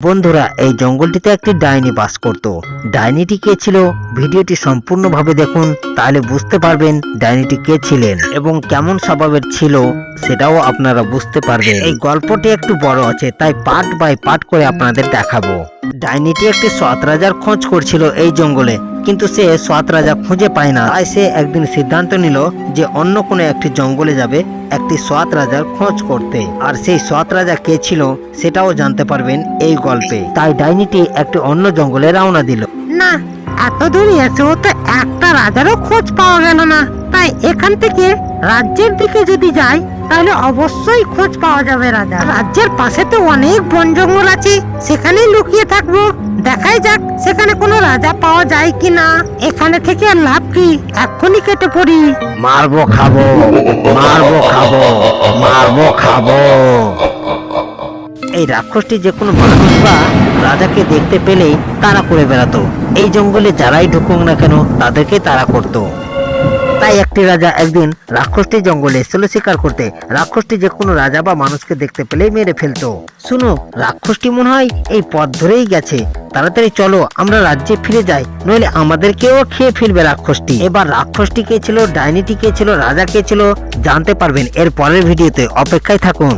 বন্ধুরা, এই জঙ্গলটিতে একটি ডাইনি বাস করত। ডাইনিটি কে ছিল ভিডিওটি সম্পূর্ণভাবে দেখুন, তাহলে বুঝতে পারবেন ডাইনিটি কে ছিলেন এবং কেমন স্বভাবের ছিল সেটাও আপনারা বুঝতে পারবেন। এই গল্পটি একটু বড় আছে, তাই পার্ট বাই পার্ট করে আপনাদের দেখাবো। ডাইনিটি একটি সৎ রাজার খোঁজ করছিল এই জঙ্গলে, কিন্তু সে সৎ রাজা খুঁজে পায় না। তাই সে একদিন সিদ্ধান্ত নিল যে অন্য কোনো একটি জঙ্গলে যাবে একটি সৎ রাজার খোঁজ করতে। আর সেই সৎ রাজা কে ছিল সেটাও জানতে পারবেন এই গল্পে। তাই ডাইনিটি একটি অন্য জঙ্গলে রওনা দিল। না, এত দূর এসেও তো একটা রাজারও খোঁজ পাওয়া গেল না। তাই এখান থেকে রাজ্যের দিকে যদি যাই তাহলে অবশ্যই খোঁজ পাওয়া যাবে রাজা। রাজ্যের পাশে তো অনেক বন জঙ্গল আছে, সেখানেই লুকিয়ে থাকবো। দেখাই যাক সেখানে কোনো রাজা পাওয়া যায় কিনা। এখানে থেকে আর লাভ কি, এক্ষুনি কেটে পড়ি। মারবো খাবো, মারবো খাবো, মারবো খাবো। এই রাক্ষসটি যে কোনো মানুষ বা রাজাকে দেখতে পেলেই তাড়া করে বেড়াতো। এই জঙ্গলে যারাই ঢুকুক না কেন তাদেরকে তাড়া করতো। তাই একটি রাজা একদিন রাক্ষসটি জঙ্গলে এসেছিল শিকার করতে। রাক্ষসটি যে কোনো রাজা বা মানুষকে দেখতে পেলেই মেরে ফেলতো। শুনো, রাক্ষসটি মনে হয় এই পথ ধরেই গেছে, তাড়াতাড়ি চলো আমরা রাজ্যে ফিরে যাই, নইলে আমাদেরকেও খেয়ে ফেলবে রাক্ষসটি। এবার রাক্ষসটি কে ছিল, ডাইনিটি কে ছিল, রাজা কে ছিল জানতে পারবেন এর পরের ভিডিওতে। অপেক্ষায় থাকুন।